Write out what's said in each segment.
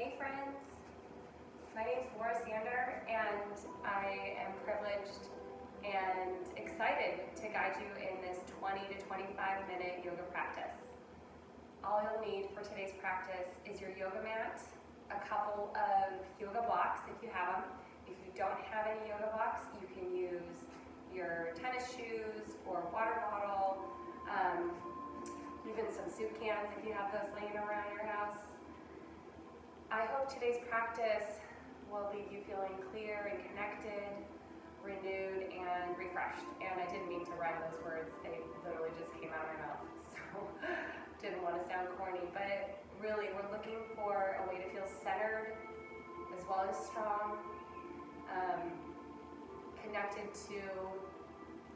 Hey friends, my name is Nosek-Sander and I am privileged and excited to guide you in this 20 to 25 minute yoga practice. All you'll need for today's practice is your yoga mat, a couple of yoga blocks if you have them. If you don't have any yoga blocks, you can use your tennis shoes or water bottle, even some soup cans if you have those laying around your house. I hope today's practice will leave you feeling clear and connected, renewed and refreshed. And I didn't mean to rhyme those words, they literally just came out of my mouth, so didn't want to sound corny, but really we're looking for a way to feel centered as well as strong, connected to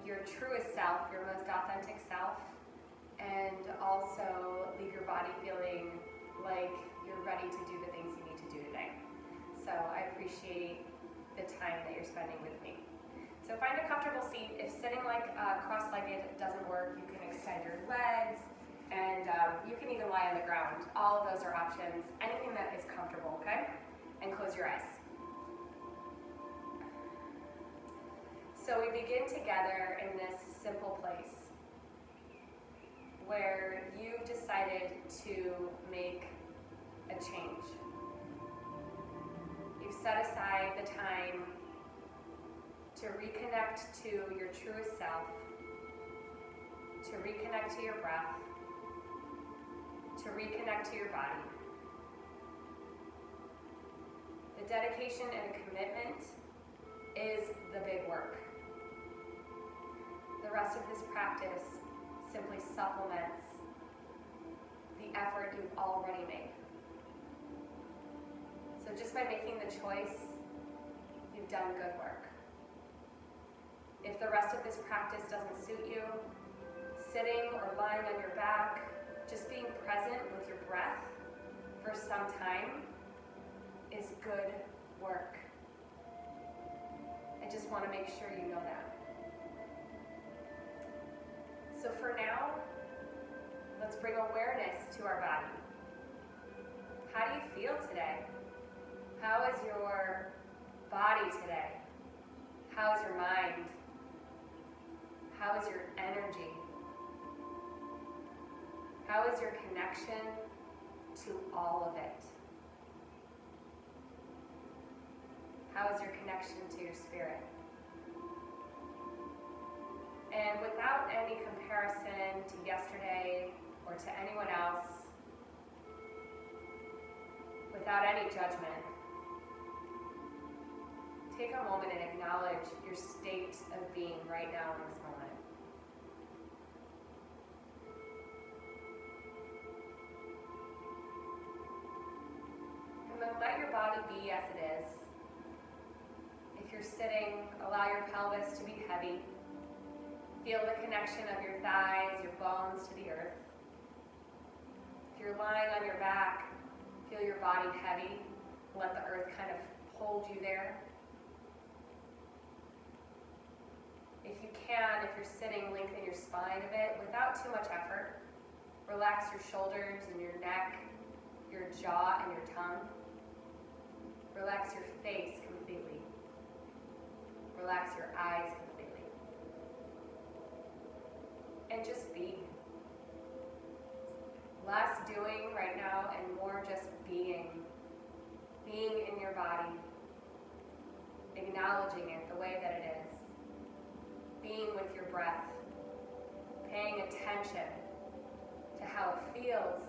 your truest self, your most authentic self, and also leave your body feeling like you're ready to do the things you need to do today. So I appreciate the time that you're spending with me. So find a comfortable seat. If sitting like cross-legged doesn't work, you can extend your legs, and you can even lie on the ground. All of those are options. Anything that is comfortable, okay? And close your eyes. So we begin together in this simple place where you've decided to make a change. You've set aside the time to reconnect to your truest self, to reconnect to your breath, to reconnect to your body. The dedication and commitment is the big work. The rest of this practice simply supplements the effort you've already made. So just by making the choice, you've done good work. If the rest of this practice doesn't suit you, sitting or lying on your back, just being present with your breath for some time is good work. I just want to make sure you know that. So for now, let's bring awareness to our body. How do you feel today? How is your body today? How is your mind? How is your energy? How is your connection to all of it? How is your connection to your spirit? And without any comparison to yesterday or to anyone else, without any judgment, take a moment and acknowledge your state of being right now in this moment. And then let your body be as it is. If you're sitting, allow your pelvis to be heavy. Feel the connection of your thighs, your bones to the earth. If you're lying on your back, feel your body heavy. Let the earth kind of hold you there. If you can, if you're sitting, lengthen your spine a bit without too much effort. Relax your shoulders and your neck, your jaw and your tongue. Relax your face completely. Relax your eyes completely. And just be. Less doing right now and more just being. Being in your body. Acknowledging it the way that it is. Being with your breath. Paying attention to how it feels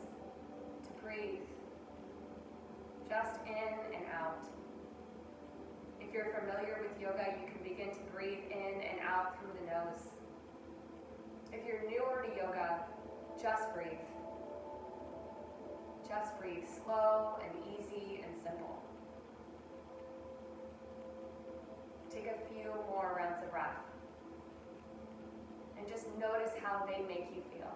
to breathe. Just in and out. If you're familiar with yoga, you can begin to breathe in and out through the nose. If you're newer to yoga, just breathe. Just breathe slow and easy and simple. Take a few more rounds of breath. And just notice how they make you feel.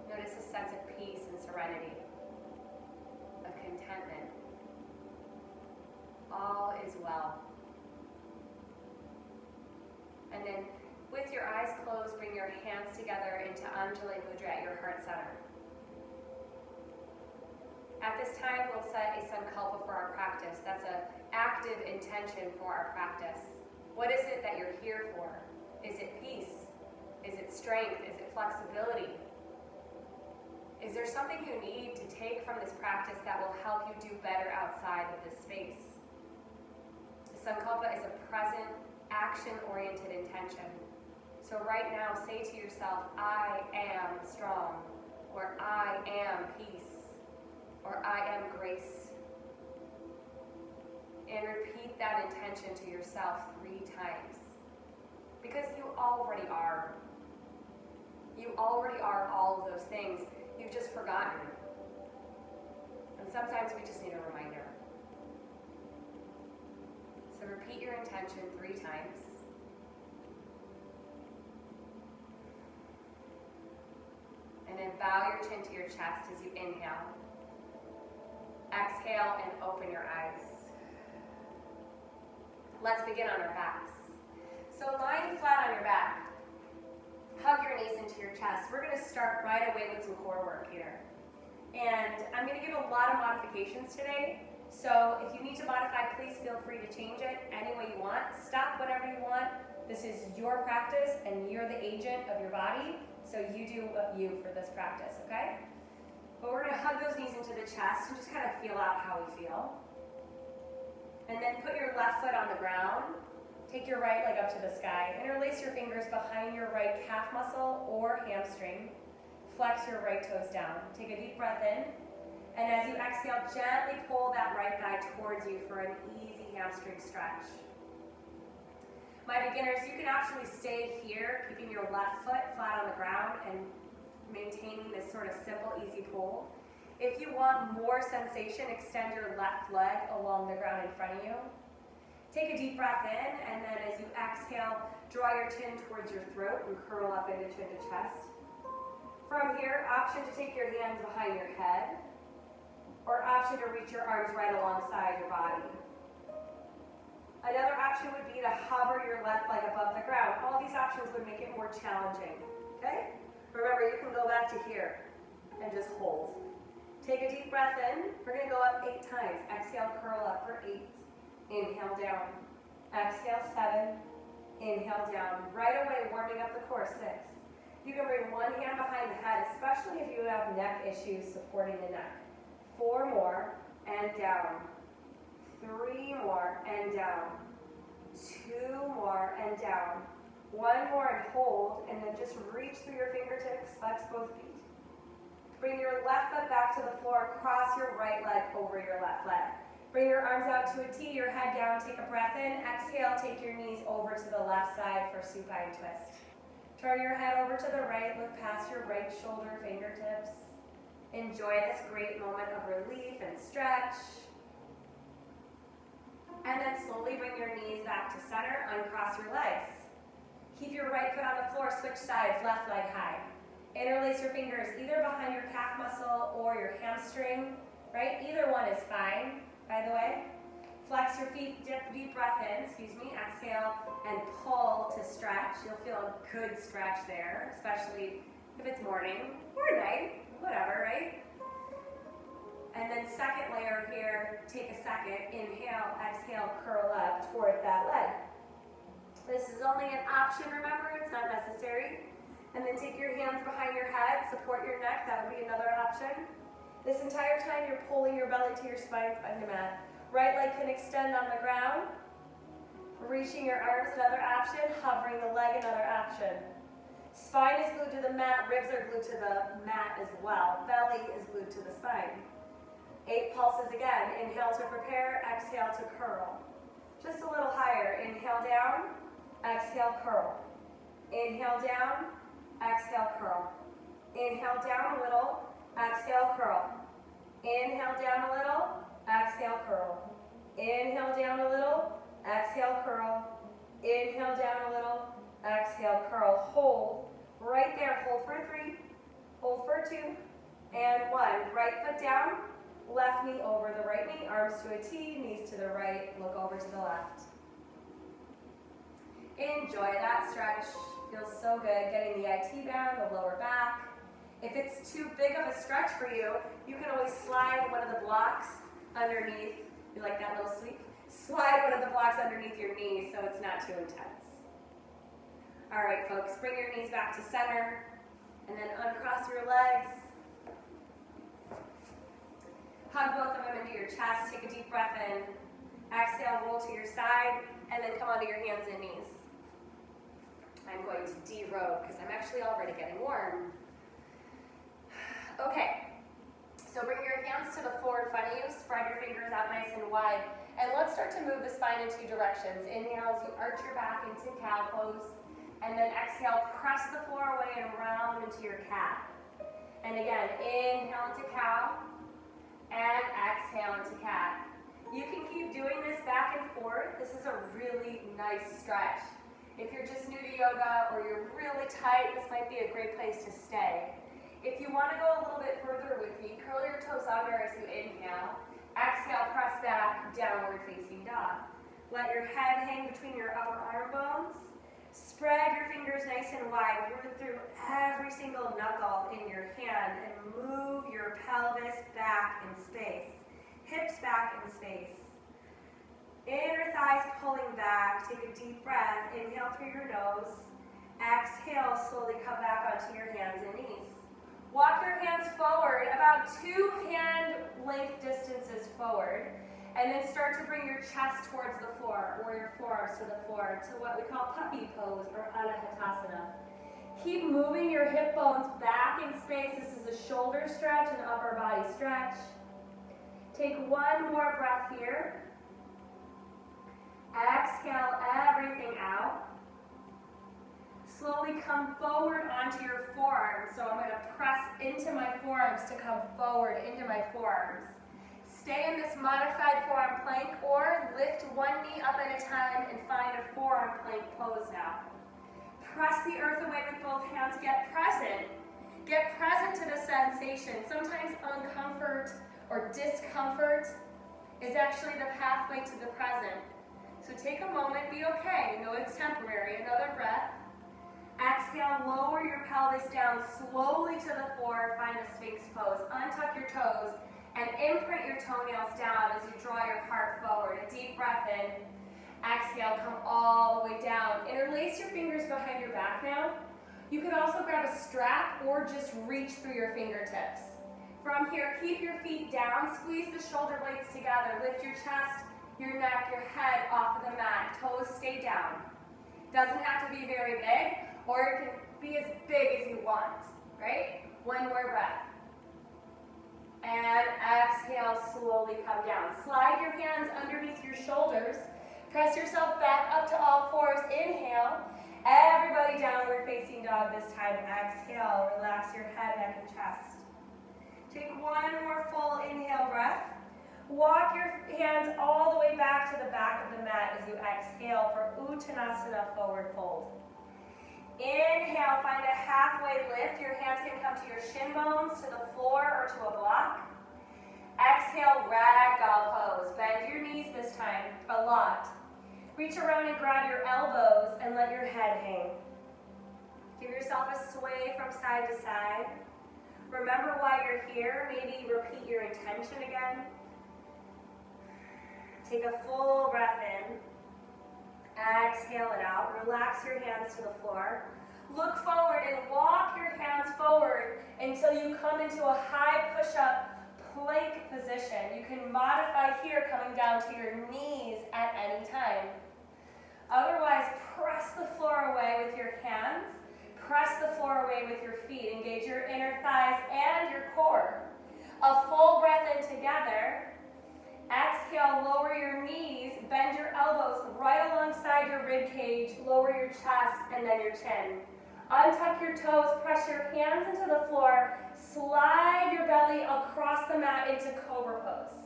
Notice a sense of peace and serenity, of contentment. All is well. And then with your eyes closed, bring your hands together into Anjali Mudra at your heart center. At this time, we'll set a sankalpa for our practice. That's an active intention for our practice. What is it that you're here for? Is it peace? Is it strength? Is it flexibility? Is there something you need to take from this practice that will help you do better outside of this space? Sankalpa is a present, action-oriented intention. So right now, say to yourself, I am strong, or I am peace, or I am grace. And repeat that intention to yourself 3 times. Because you already are. You already are all of those things. You've just forgotten. And sometimes we just need a reminder. So repeat your intention 3 times. And then bow your chin to your chest as you inhale. Exhale and open your eyes. Let's begin on our backs. So lying flat on your back, hug your knees into your chest. We're going to start right away with some core work here. And I'm going to give a lot of modifications today. So if you need to modify, please feel free to change it any way you want. Stop whatever you want. This is your practice and you're the agent of your body. So you do you for this practice, okay? But we're going to hug those knees into the chest and just kind of feel out how we feel. And then put your left foot on the ground. Take your right leg up to the sky. Interlace your fingers behind your right calf muscle or hamstring. Flex your right toes down. Take a deep breath in. And as you exhale, gently pull that right thigh towards you for an easy hamstring stretch. My beginners, you can actually stay here, keeping your left foot flat on the ground and maintaining this sort of simple, easy pull. If you want more sensation, extend your left leg along the ground in front of you. Take a deep breath in, and then as you exhale, draw your chin towards your throat and curl up into chin to chest. From here, option to take your hands behind your head, or option to reach your arms right alongside your body. Another option would be to hover your left leg above the ground. All these options would make it more challenging, okay? Remember, you can go back to here and just hold. Take a deep breath in. We're going to go up 8 times. Exhale, curl up for 8. Inhale down. Exhale, 7. Inhale down. Right away, warming up the core, 6. You can bring one hand behind the head, especially if you have neck issues supporting the neck. 4 more, and down. 3 more, and down. 2 more, and down. 1 more, and hold, and then just reach through your fingertips, flex both feet. Bring your left foot back to the floor, cross your right leg over your left leg. Bring your arms out to a T, your head down, take a breath in. Exhale, take your knees over to the left side for supine twist. Turn your head over to the right, look past your right shoulder, fingertips. Enjoy this great moment of relief and stretch. And then slowly bring your knees back to center, uncross your legs. Keep your right foot on the floor, switch sides, left leg high. Interlace your fingers either behind your calf muscle or your hamstring, right? Either one is fine, by the way. Flex your feet, deep breath in, exhale, and pull to stretch. You'll feel a good stretch there, especially if it's morning or night, whatever, right? And then second layer here, take a second, inhale, exhale, curl up towards that leg. This is only an option, remember, it's not necessary. And then take your hands behind your head, support your neck, that would be another option. This entire time you're pulling your belly to your spine, spine to mat. Right leg can extend on the ground. Reaching your arms, another option. Hovering the leg, another option. Spine is glued to the mat, ribs are glued to the mat as well. Belly is glued to the spine. 8 pulses again. Inhale to prepare, exhale to curl. Just a little higher. Inhale down, exhale, curl. Inhale down, exhale, curl. Inhale down a little, exhale, curl. Inhale down a little, exhale, curl. Inhale down a little, exhale, curl. Inhale down a little, exhale, curl. Hold right there. Hold for 3, hold for 2, and 1. Right foot down, left knee over the right knee, arms to a T, knees to the right, look over to the left. Enjoy that stretch. Feels so good. Getting the IT down, the lower back. If it's too big of a stretch for you, You can always slide one of the blocks underneath. You like that little sweep? Slide one of the blocks underneath your knees so it's not too intense. All right, folks, bring your knees back to center and then uncross your legs. Hug both of them into your chest. Take a deep breath in. Exhale, roll to your side, and then come onto your hands and knees. I'm going to de-robe because I'm actually already getting warm. Okay, so bring your hands to the floor in front of you. Spread your fingers out nice and wide. And let's start to move the spine in two directions. Inhale as you arch your back into cow pose. And then exhale, press the floor away and round into your cat. And again, inhale into cow. And exhale into cat. You can keep doing this back and forth. This is a really nice stretch. If you're just new to yoga or you're really tight, this might be a great place to stay. If you want to go a little bit further with me, curl your toes under as you inhale. Exhale, press back, downward facing dog. Let your head hang between your upper arm bones. Spread your fingers nice and wide. Root through every single knuckle in your hand and move your pelvis back in space. Hips back in space. Inner thighs pulling back. Take a deep breath. Inhale through your nose. Exhale, slowly come back onto your hands and knees. Walk your hands forward, about 2 hand length distances forward. And then start to bring your chest towards the floor, or your forearms to the floor, to what we call puppy pose, or anahatasana. Keep moving your hip bones back in space. This is a shoulder stretch and upper body stretch. Take one more breath here. Exhale everything out. Slowly come forward onto your forearms. So I'm going to press into my forearms to come forward into my forearms. Stay in this modified forearm plank or lift one knee up at a time and find a forearm plank pose now. Press the earth away with both hands. Get present. Get present to the sensation. Sometimes uncomfort or discomfort is actually the pathway to the present. So take a moment, be okay. Know it's temporary. Another breath. Exhale, lower your pelvis down slowly to the floor. Find a Sphinx pose. Untuck your toes and imprint your toenails down as you draw your heart forward. A deep breath in. Exhale, come all the way down. Interlace your fingers behind your back now. You can also grab a strap or just reach through your fingertips. From here, keep your feet down. Squeeze the shoulder blades together. Lift your chest, your neck, your head off of the mat. Toes stay down. Doesn't have to be very big, or it can be as big as you want, right? One more breath. And exhale, slowly come down. Slide your hands underneath your shoulders. Press yourself back up to all fours. Inhale. Everybody downward facing dog this time. Exhale. Relax your head, neck, and chest. Take one more full inhale breath. Walk your hands all the way back to the back of the mat as you exhale for Uttanasana, forward fold. Inhale, find a halfway lift. Your hands can come to your shin bones, to the floor, or to a block. Exhale, ragdoll pose. Bend your knees this time, a lot. Reach around and grab your elbows and let your head hang. Give yourself a sway from side to side. Remember why you're here. Maybe repeat your intention again. Take a full breath in. Exhale it out. Relax your hands to the floor. Look forward and walk your hands forward until you come into a high push-up plank position. You can modify here, coming down to your knees at any time. Otherwise, press the floor away with your hands. Press the floor away with your feet. Engage your inner thighs and your core. A full breath in together. Exhale, lower your knees, bend your elbows right alongside your rib cage, lower your chest, and then your chin. Untuck your toes, press your hands into the floor, slide your belly across the mat into Cobra pose.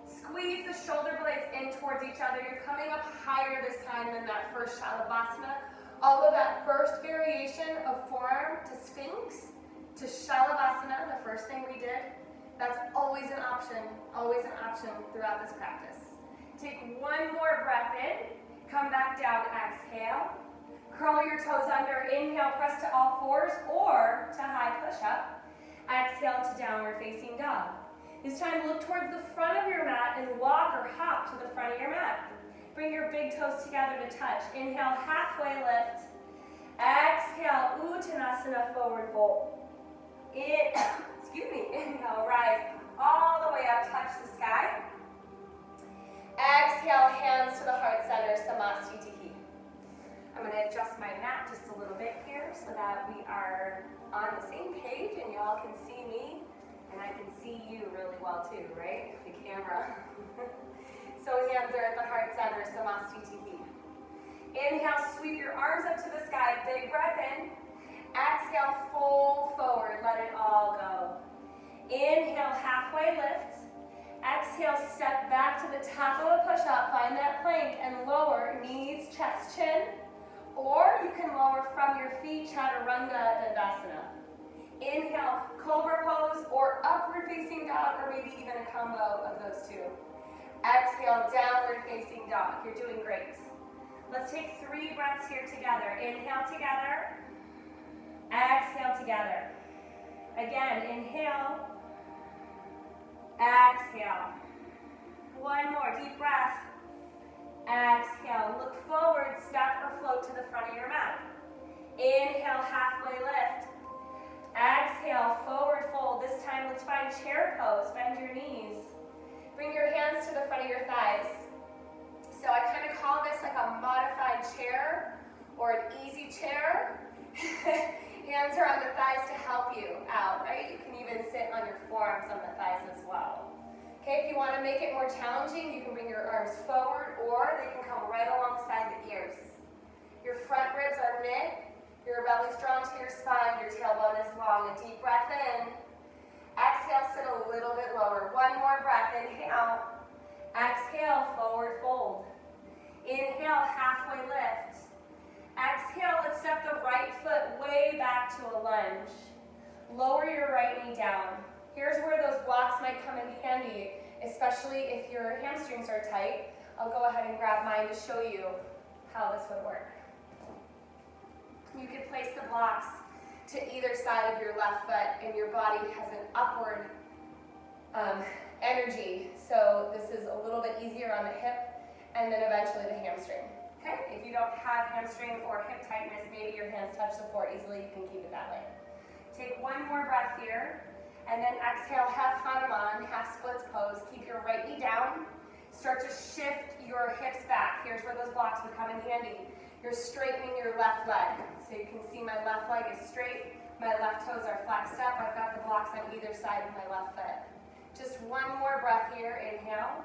Squeeze the shoulder blades in towards each other. You're coming up higher this time than that first Shalabhasana. Although that first variation of forearm to Sphinx to Shalabhasana, the first thing we did, that's always an option throughout this practice. Take one more breath in, come back down, exhale. Curl your toes under, inhale, press to all fours or to high push-up. Exhale to downward facing dog. This time look towards the front of your mat and walk or hop to the front of your mat. Bring your big toes together to touch. Inhale, halfway lift. Exhale, Uttanasana, forward fold. Inhale, rise all the way up, touch the sky. Exhale, hands to the heart center, Samastitihi. I'm going to adjust my mat just a little bit here so that we are on the same page and you all can see me and I can see you really well too, right? The camera. So hands are at the heart center, Samastitihi. Inhale, sweep your arms up to the sky, big breath in. Exhale, fold forward, let it all go. Inhale, halfway lift. Exhale, step back to the top of a push-up, find that plank and lower, knees, chest, chin. Or you can lower from your feet, Chaturanga Dandasana. Inhale, cobra pose or upward facing dog, or maybe even a combo of those two. Exhale, downward facing dog. You're doing great. Let's take 3 breaths here together. Inhale together. Exhale together. Again, inhale. Exhale. One more deep breath. Exhale. Look forward, step or float to the front of your mat. Inhale, halfway lift. Exhale, forward fold. This time, let's find chair pose. Bend your knees. Bring your hands to the front of your thighs. So I kind of call this like a modified chair or an easy chair. Hands are on the thighs to help you out, right? You can even sit on your forearms on the thighs as well. Okay, if you want to make it more challenging, you can bring your arms forward or they can come right alongside the ears. Your front ribs are knit, your belly's drawn to your spine, your tailbone is long. A deep breath in. Exhale, sit a little bit lower. One more breath, inhale. Exhale, forward fold. Inhale, halfway lift. Exhale, let's step the right foot way back to a lunge. Lower your right knee down. Here's where those blocks might come in handy, especially if your hamstrings are tight. I'll go ahead and grab mine to show you how this would work. You could place the blocks to either side of your left foot and your body has an upward energy. So this is a little bit easier on the hip and then eventually the hamstring. Okay, if you don't have hamstring or hip tightness, maybe your hands touch the floor easily, you can keep it that way. Take one more breath here, and then exhale, half Hanuman, half splits pose. Keep your right knee down. Start to shift your hips back. Here's where those blocks would come in handy. You're straightening your left leg. So you can see my left leg is straight, my left toes are flexed up. I've got the blocks on either side of my left foot. Just one more breath here, inhale.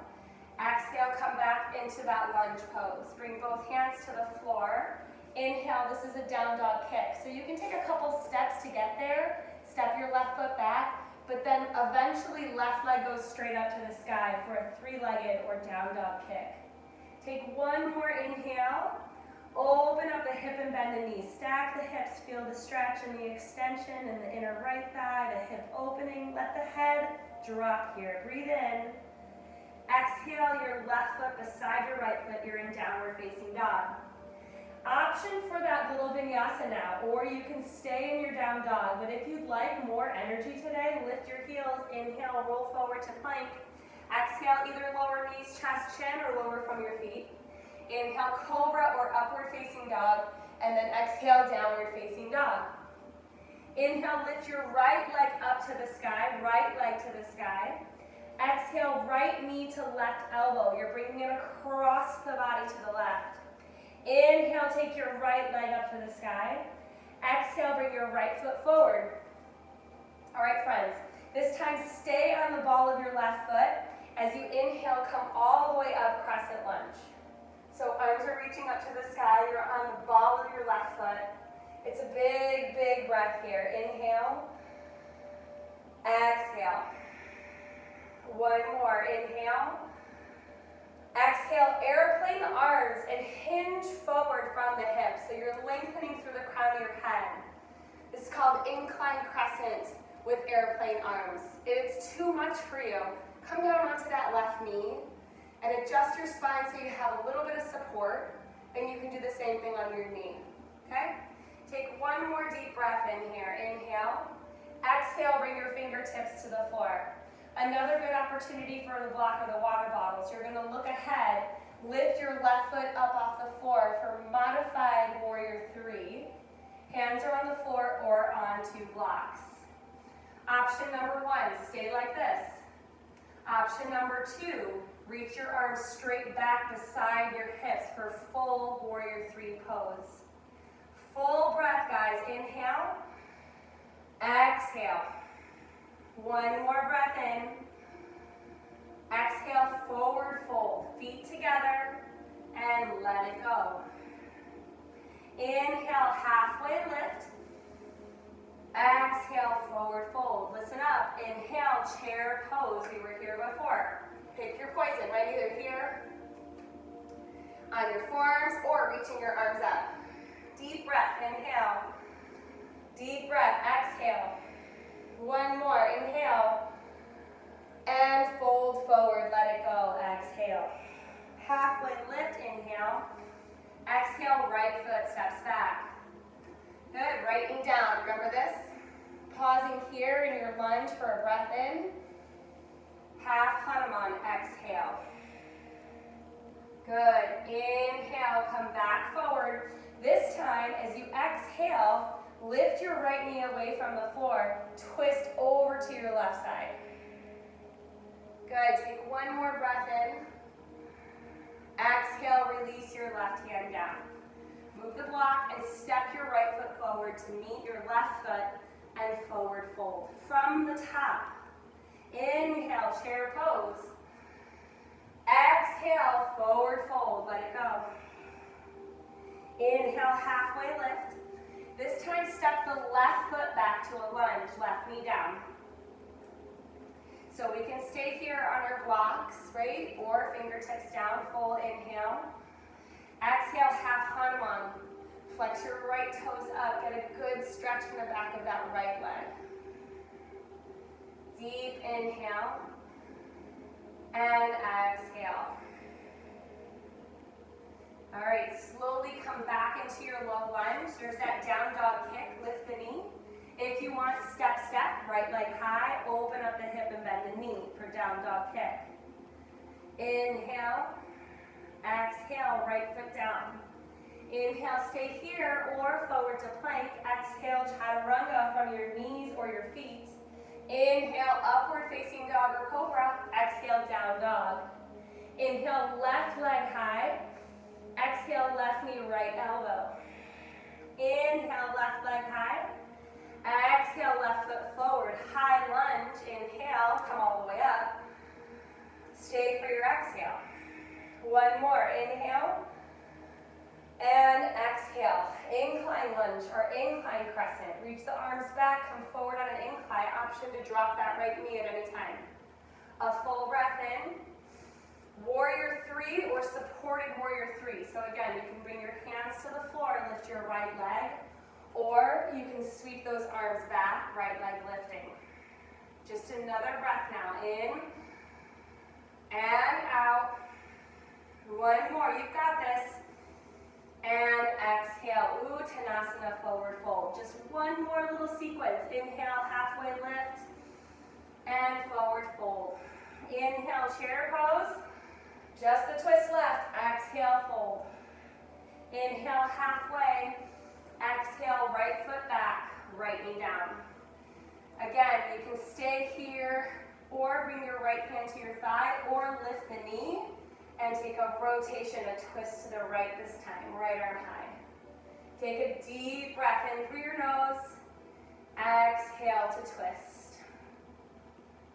Exhale, come back into that lunge pose. Bring both hands to the floor. Inhale, this is a down dog kick. So you can take a couple steps to get there. Step your left foot back, but then eventually left leg goes straight up to the sky for a 3-legged or down dog kick. Take one more inhale. Open up the hip and bend the knees. Stack the hips, feel the stretch and the extension in the inner right thigh, the hip opening. Let the head drop here. Breathe in. Exhale your left foot beside your right foot. You're in downward facing dog. Option for that little vinyasa now, or you can stay in your down dog. But if you'd like more energy today, lift your heels. Inhale, roll forward to plank. Exhale, either lower knees, chest, chin, or lower from your feet. Inhale, cobra or upward facing dog, and then exhale, downward facing dog. Inhale, lift your right leg up to the sky, right leg to the sky. Exhale, right knee to left elbow. You're bringing it across the body to the left. Inhale, take your right leg up to the sky. Exhale, bring your right foot forward. All right, friends, this time stay on the ball of your left foot. As you inhale, come all the way up, crescent lunge. So arms are reaching up to the sky. You're on the ball of your left foot. It's a big, big breath here. Inhale. Exhale. One more. Inhale. Exhale. Airplane the arms and hinge forward from the hips. So you're lengthening through the crown of your head. This is called incline crescent with airplane arms. If it's too much for you, come down onto that left knee and adjust your spine so you have a little bit of support, and you can do the same thing on your knee, okay? Take one more deep breath in here. Inhale. Exhale. exhale, bring your fingertips to the floor. Another good opportunity for the block or the water bottles. You're going to look ahead, lift your left foot up off the floor for modified warrior 3. Hands are on the floor or onto blocks. Option number 1, stay like this. Option number 2, reach your arms straight back beside your hips for full warrior 3 pose. Full breath, guys. Inhale. Exhale. One more breath in. Exhale, forward fold. Feet together and let it go. Inhale, halfway lift. Exhale, forward fold. Listen up. Inhale, chair pose. We were here before. Pick your poison, right? Either here on your forearms or reaching your arms up. Deep breath, inhale. Deep breath, exhale. One more, inhale. And fold forward, let it go, exhale. Halfway lift, inhale. Exhale, right foot steps back. Good, right knee down, remember this? Pausing here in your lunge for a breath in. Half Hanuman, exhale. Good, inhale, come back forward. This time, as you exhale, lift your right knee away from the floor, twist over to your left side. Good, take one more breath in. Exhale, release your left hand down. Move the block and step your right foot forward to meet your left foot and forward fold. From the top, inhale, chair pose. Exhale, forward fold, let it go. Inhale, halfway lift. This time, step the left foot back to a lunge, left knee down. So we can stay here on our blocks, right? Or fingertips down, full inhale. Exhale, half Hanuman. Flex your right toes up, get a good stretch in the back of that right leg. Deep inhale. And exhale. All right, slowly come back into your low lunge. There's that down dog kick, lift the knee. If you want, step, right leg high, open up the hip and bend the knee for down dog kick. Inhale, exhale, right foot down. Inhale, stay here or forward to plank. Exhale, chaturanga from your knees or your feet. Inhale, upward facing dog or cobra. Exhale, down dog. Inhale, left leg high. Exhale, left knee, right elbow. Inhale, left leg high. Exhale, left foot forward. High lunge. Inhale, come all the way up. Stay for your exhale. One more. Inhale. And exhale. Incline lunge or incline crescent. Reach the arms back, come forward on an incline. Option to drop that right knee at any time. A full breath in. Warrior 3 or supported warrior 3. So again, you can bring your hands to the floor and lift your right leg. Or you can sweep those arms back, right leg lifting. Just another breath now. In. And out. One more. You've got this. And exhale, Uttanasana, forward fold. Just one more little sequence. Inhale, halfway lift, and forward fold. Inhale, chair pose. Just the twist left. Exhale, fold. Inhale, halfway. Exhale, right foot back, right knee down. Again, you can stay here or bring your right hand to your thigh or lift the knee. And take a rotation, a twist to the right this time, right arm high. Take a deep breath in through your nose. Exhale to twist.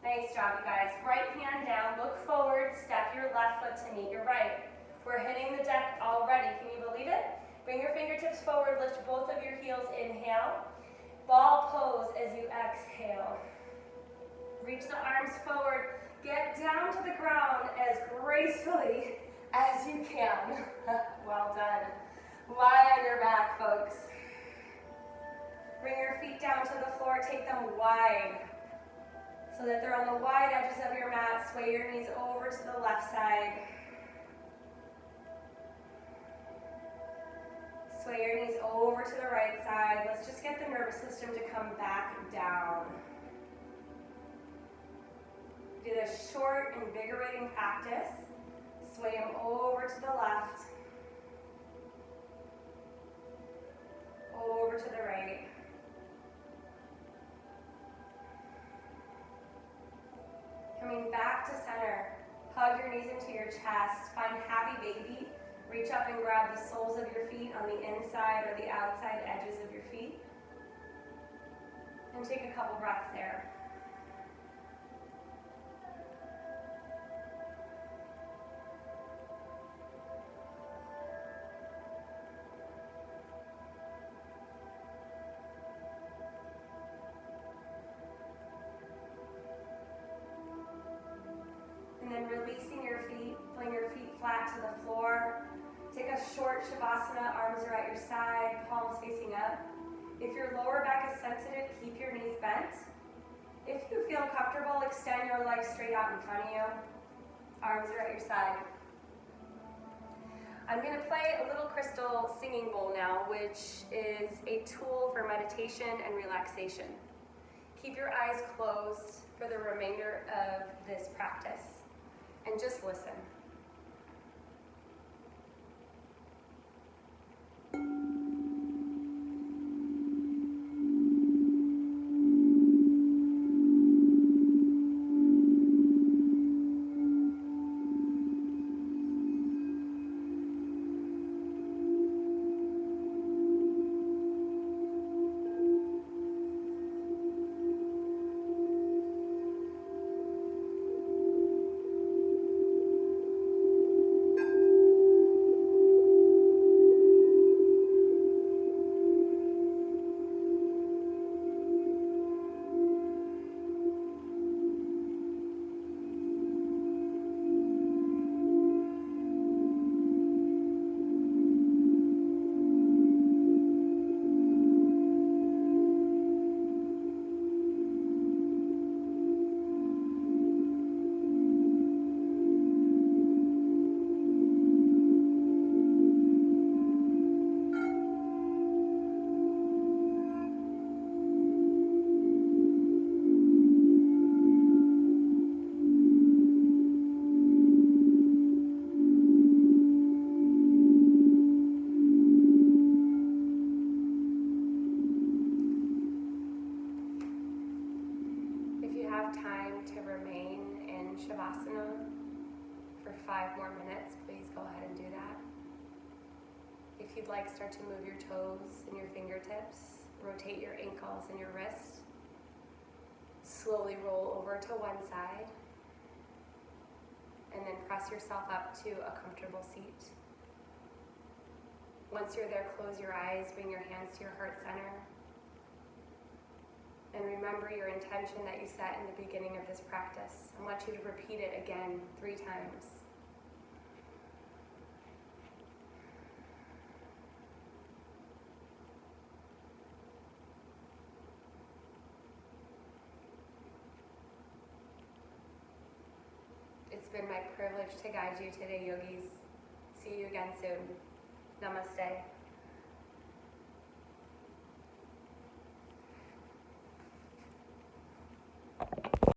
Nice job, you guys. Right hand down, look forward, step your left foot to meet your right. We're hitting the deck already, can you believe it? Bring your fingertips forward, lift both of your heels, inhale. Ball pose as you exhale. Reach the arms forward. Get down to the ground as gracefully as you can. Well done. Lie on your back, folks. Bring your feet down to the floor. Take them wide so that they're on the wide edges of your mat. Sway your knees over to the left side. Sway your knees over to the right side. Let's just get the nervous system to come back down. We did a short, invigorating practice. Sway them over to the left, over to the right. Coming back to center, hug your knees into your chest, find happy baby. Reach up and grab the soles of your feet on the inside or the outside edges of your feet. And take a couple breaths there. And then releasing your feet, pulling your feet flat to the floor. Take a short Shavasana, arms are at your side, palms facing up. If your lower back is sensitive, keep your knees bent. If you feel comfortable, extend your legs straight out in front of you. Arms are at your side. I'm going to play a little crystal singing bowl now, which is a tool for meditation and relaxation. Keep your eyes closed for the remainder of this practice and just listen. Shavasana for 5 more minutes, please go ahead and do that. If you'd like, start to move your toes and your fingertips, rotate your ankles and your wrists. Slowly roll over to one side, and then press yourself up to a comfortable seat. Once you're there, close your eyes, bring your hands to your heart center. And remember your intention that you set in the beginning of this practice. I want you to repeat it again 3 times. It's been my privilege to guide you today, yogis. See you again soon. Namaste.